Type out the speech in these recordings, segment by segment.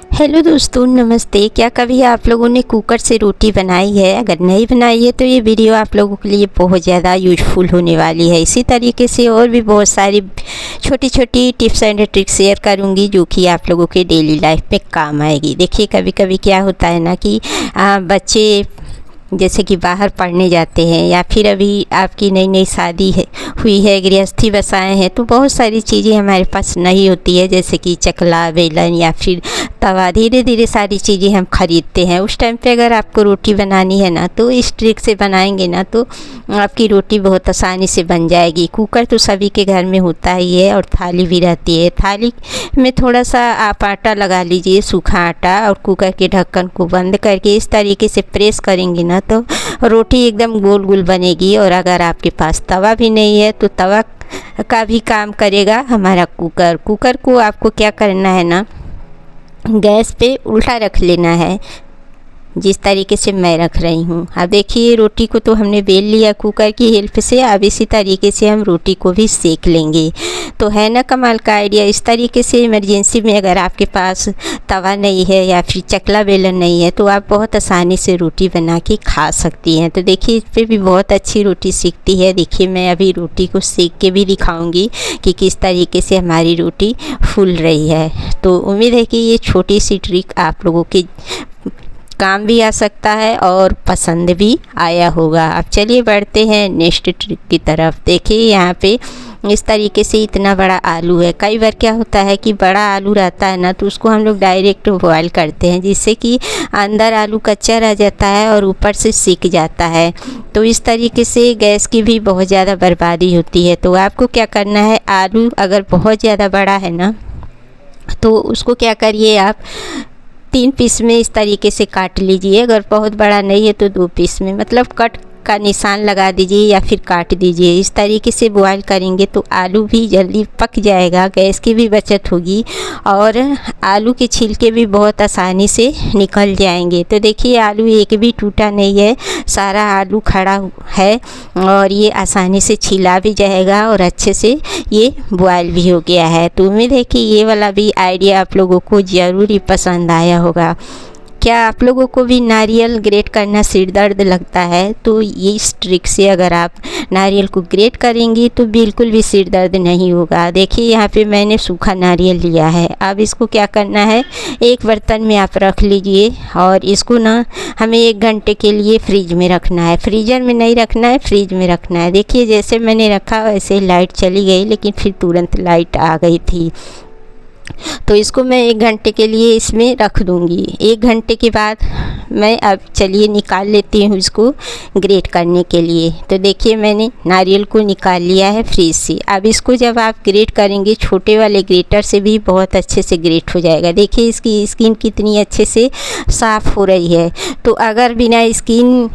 Hello दोस्तों, नमस्ते। क्या कभी आप लोगों ने कुकर से रोटी बनाई है? अगर नहीं बनाई है तो ये वीडियो आप लोगों के लिए बहुत ज़्यादा यूज़फुल होने वाली है। इसी तरीके से और भी बहुत सारी छोटी छोटी टिप्स एंड ट्रिक्स शेयर करूंगी जो कि आप लोगों के डेली लाइफ में काम आएगी। देखिए, कभी कभी क्या होता है ना कि बच्चे जैसे कि बाहर पढ़ने जाते हैं या फिर अभी आपकी नई नई शादी है हुई है, गृहस्थी बसाए हैं, तो बहुत सारी चीज़ें हमारे पास नहीं होती है, जैसे कि चकला, बेलन या फिर तवा। धीरे धीरे सारी चीज़ें हम खरीदते हैं। उस टाइम पे अगर आपको रोटी बनानी है ना तो इस ट्रिक से बनाएंगे ना तो आपकी रोटी बहुत आसानी से बन जाएगी। कुकर तो सभी के घर में होता ही है और थाली भी रहती है। थाली में थोड़ा सा आप आटा लगा लीजिए, सूखा आटा, और कुकर के ढक्कन को बंद करके इस तरीके से प्रेस करेंगे ना तो रोटी एकदम गोल गोल बनेगी। और अगर आपके पास तवा भी नहीं है तो तवा का भी काम करेगा हमारा कुकर। कुकर को आपको क्या करना है ना, गैस पे उल्टा रख लेना है, जिस तरीके से मैं रख रही हूँ। अब देखिए, रोटी को तो हमने बेल लिया कुकर की हेल्प से। अब इसी तरीके से हम रोटी को भी सेक लेंगे। तो है ना कमाल का आइडिया। इस तरीके से इमरजेंसी में अगर आपके पास तवा नहीं है या फिर चकला बेलन नहीं है तो आप बहुत आसानी से रोटी बना के खा सकती हैं। तो देखिए, इस पर भी बहुत अच्छी रोटी सीखती है। देखिए, मैं अभी रोटी को सेक के भी दिखाऊंगी कि किस तरीके से हमारी रोटी फूल रही है। तो उम्मीद है कि ये छोटी सी ट्रिक आप लोगों की काम भी आ सकता है और पसंद भी आया होगा। अब चलिए बढ़ते हैं नेक्स्ट ट्रिक की तरफ। देखिए, यहाँ पे इस तरीके से इतना बड़ा आलू है। कई बार क्या होता है कि बड़ा आलू रहता है ना तो उसको हम लोग डायरेक्ट बॉयल करते हैं, जिससे कि अंदर आलू कच्चा रह जाता है और ऊपर से सिक जाता है। तो इस तरीके से गैस की भी बहुत ज़्यादा बर्बादी होती है। तो आपको क्या करना है, आलू अगर बहुत ज़्यादा बड़ा है ना तो उसको क्या करिए, आप 3 पीस में इस तरीके से काट लीजिए। अगर बहुत बड़ा नहीं है तो 2 पीस में, मतलब कट का निशान लगा दीजिए या फिर काट दीजिए। इस तरीके से बॉयल करेंगे तो आलू भी जल्दी पक जाएगा, गैस की भी बचत होगी और आलू के छिलके भी बहुत आसानी से निकल जाएंगे। तो देखिए, आलू एक भी टूटा नहीं है, सारा आलू खड़ा है और ये आसानी से छिला भी जाएगा और अच्छे से ये बॉयल भी हो गया है। तो उम्मीद है कि ये वाला भी आइडिया आप लोगों को ज़रूर ही पसंद आया होगा। क्या आप लोगों को भी नारियल ग्रेट करना सिर दर्द लगता है? तो ये इस ट्रिक से अगर आप नारियल को ग्रेट करेंगी तो बिल्कुल भी सिर दर्द नहीं होगा। देखिए, यहाँ पे मैंने सूखा नारियल लिया है। अब इसको क्या करना है, एक बर्तन में आप रख लीजिए और इसको ना हमें 1 घंटे के लिए फ्रिज में रखना है। फ्रीज़र में नहीं रखना है, फ्रिज में रखना है। देखिए, जैसे मैंने रखा वैसे लाइट चली गई, लेकिन फिर तुरंत लाइट आ गई थी। तो इसको मैं 1 घंटे के लिए इसमें रख दूँगी। 1 घंटे के बाद मैं अब चलिए निकाल लेती हूँ इसको ग्रेट करने के लिए। तो देखिए, मैंने नारियल को निकाल लिया है फ्रिज से। अब इसको जब आप ग्रेट करेंगे छोटे वाले ग्रेटर से भी बहुत अच्छे से ग्रेट हो जाएगा। देखिए, इसकी स्किन कितनी अच्छे से साफ़ हो रही है। तो अगर बिना स्किन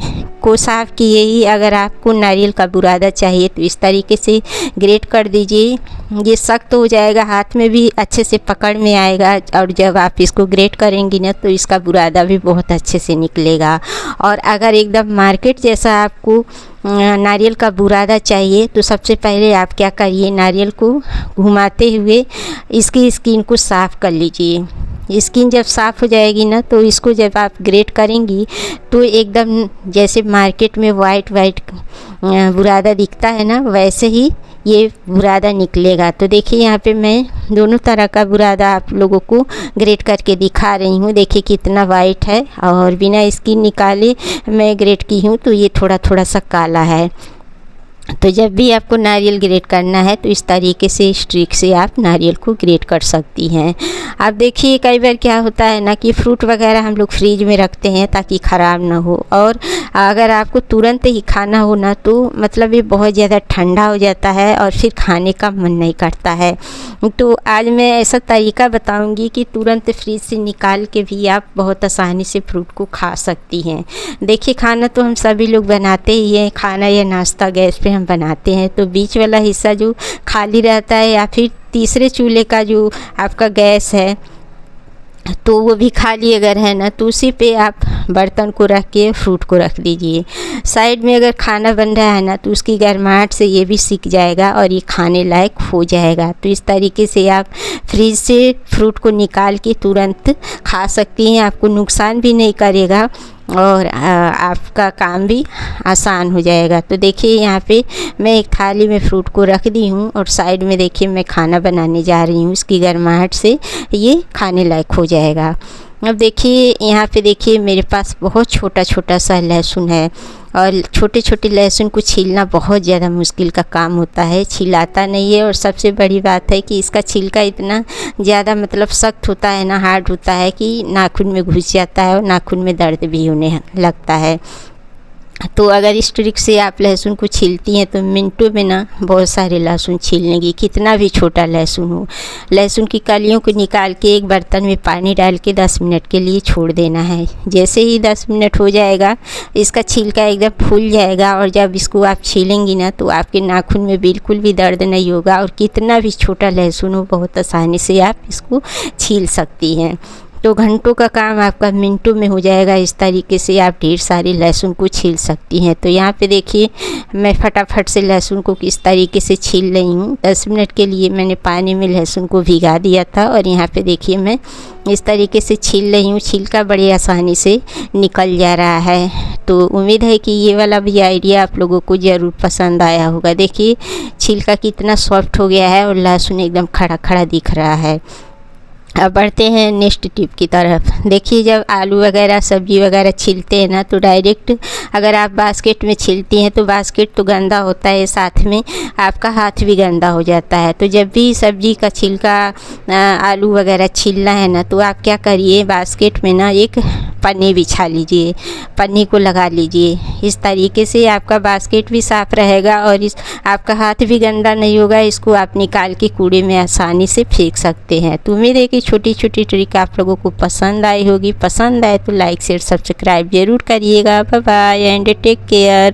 को साफ़ किए ही अगर आपको नारियल का बुरादा चाहिए तो इस तरीके से ग्रेट कर दीजिए। ये सख्त हो जाएगा, हाथ में भी अच्छे से पकड़ में आएगा और जब आप इसको ग्रेट करेंगी ना तो इसका बुरादा भी बहुत अच्छे से निकलेगा। और अगर एकदम मार्केट जैसा आपको नारियल का बुरादा चाहिए तो सबसे पहले आप क्या करिए, नारियल को घुमाते हुए इसकी स्किन को साफ़ कर लीजिए। स्किन जब साफ़ हो जाएगी ना तो इसको जब आप ग्रेट करेंगी तो एकदम जैसे मार्केट में वाइट बुरादा दिखता है ना, वैसे ही ये बुरादा निकलेगा। तो देखिए, यहाँ पे मैं दोनों तरह का बुरादा आप लोगों को ग्रेट करके दिखा रही हूँ। देखिए कितना वाइट है और बिना स्किन निकाले मैं ग्रेट की हूँ तो ये थोड़ा थोड़ा सा काला है। तो जब भी आपको नारियल ग्रेट करना है तो इस तरीके से, इस ट्रिक से आप नारियल को ग्रेट कर सकती हैं। अब देखिए, कई बार क्या होता है ना कि फ्रूट वगैरह हम लोग फ्रीज में रखते हैं ताकि ख़राब ना हो, और अगर आपको तुरंत ही खाना हो ना तो मतलब ये बहुत ज़्यादा ठंडा हो जाता है और फिर खाने का मन नहीं करता है। तो आज मैं ऐसा तरीका बताऊंगी कि तुरंत फ्रीज से निकाल के भी आप बहुत आसानी से फ्रूट को खा सकती हैं। देखिए, खाना तो हम सभी लोग बनाते ही हैं, खाना या नाश्ता गैस पे हम बनाते हैं, तो बीच वाला हिस्सा जो खाली रहता है या फिर तीसरे चूल्हे का जो आपका गैस है तो वो भी खाली अगर है ना तो उसी पे आप बर्तन को रख के फ्रूट को रख दीजिए। साइड में अगर खाना बन रहा है ना तो उसकी गर्माहट से ये भी सिक जाएगा और ये खाने लायक हो जाएगा। तो इस तरीके से आप फ्रिज से फ्रूट को निकाल के तुरंत खा सकती हैं, आपको नुकसान भी नहीं करेगा और आपका काम भी आसान हो जाएगा। तो देखिए यहाँ पे मैं एक थाली में फ्रूट को रख दी हूँ और साइड में देखिए मैं खाना बनाने जा रही हूँ। इसकी गर्माहट से ये खाने लायक हो जाएगा। अब देखिए यहाँ पे देखिए मेरे पास बहुत छोटा छोटा सा लहसुन है और छोटे छोटे लहसुन को छीलना बहुत ज़्यादा मुश्किल का काम होता है, छिलाता नहीं है। और सबसे बड़ी बात है कि इसका छिलका इतना ज़्यादा मतलब सख्त होता है ना, हार्ड होता है कि नाखून में घुस जाता है और नाखून में दर्द भी होने लगता है। तो अगर इस ट्रिक से आप लहसुन को छीलती हैं तो मिनटों में ना बहुत सारे लहसुन छील लेंगी, कितना भी छोटा लहसुन हो। लहसुन की कलियों को निकाल के एक बर्तन में पानी डाल के 10 मिनट के लिए छोड़ देना है। जैसे ही 10 मिनट हो जाएगा इसका छिलका एकदम फूल जाएगा और जब इसको आप छीलेंगी ना तो आपके नाखून में बिल्कुल भी दर्द नहीं होगा और कितना भी छोटा लहसुन हो बहुत आसानी से आप इसको छील सकती हैं। तो घंटों का काम आपका मिनटों में हो जाएगा। इस तरीके से आप ढेर सारे लहसुन को छील सकती हैं। तो यहाँ पे देखिए मैं फटाफट से लहसुन को किस तरीके से छील रही हूँ। 10 मिनट के लिए मैंने पानी में लहसुन को भिगा दिया था और यहाँ पे देखिए मैं इस तरीके से छील रही हूँ। छिलका बड़ी आसानी से निकल जा रहा है। तो उम्मीद है कि ये वाला भी आइडिया आप लोगों को ज़रूर पसंद आया होगा। देखिए छिलका कितना सॉफ्ट हो गया है और लहसुन एकदम खड़ा खड़ा दिख रहा है। अब बढ़ते हैं नेक्स्ट टिप की तरफ। देखिए जब आलू वगैरह सब्जी वगैरह छीलते हैं ना तो डायरेक्ट अगर आप बास्केट में छीलती हैं तो बास्केट तो गंदा होता है, साथ में आपका हाथ भी गंदा हो जाता है। तो जब भी सब्जी का छिलका आलू वगैरह छीलना है ना तो आप क्या करिए, बास्केट में ना एक पन्नी बिछा लीजिए, पन्नी को लगा लीजिए। इस तरीके से आपका बास्केट भी साफ़ रहेगा और इस आपका हाथ भी गंदा नहीं होगा। इसको आप निकाल के कूड़े में आसानी से फेंक सकते हैं। तो उम्मीद है कि छोटी छोटी ट्रिक आप लोगों को पसंद आई होगी। पसंद आए तो लाइक शेयर सब्सक्राइब ज़रूर करिएगा। Bye bye and take care.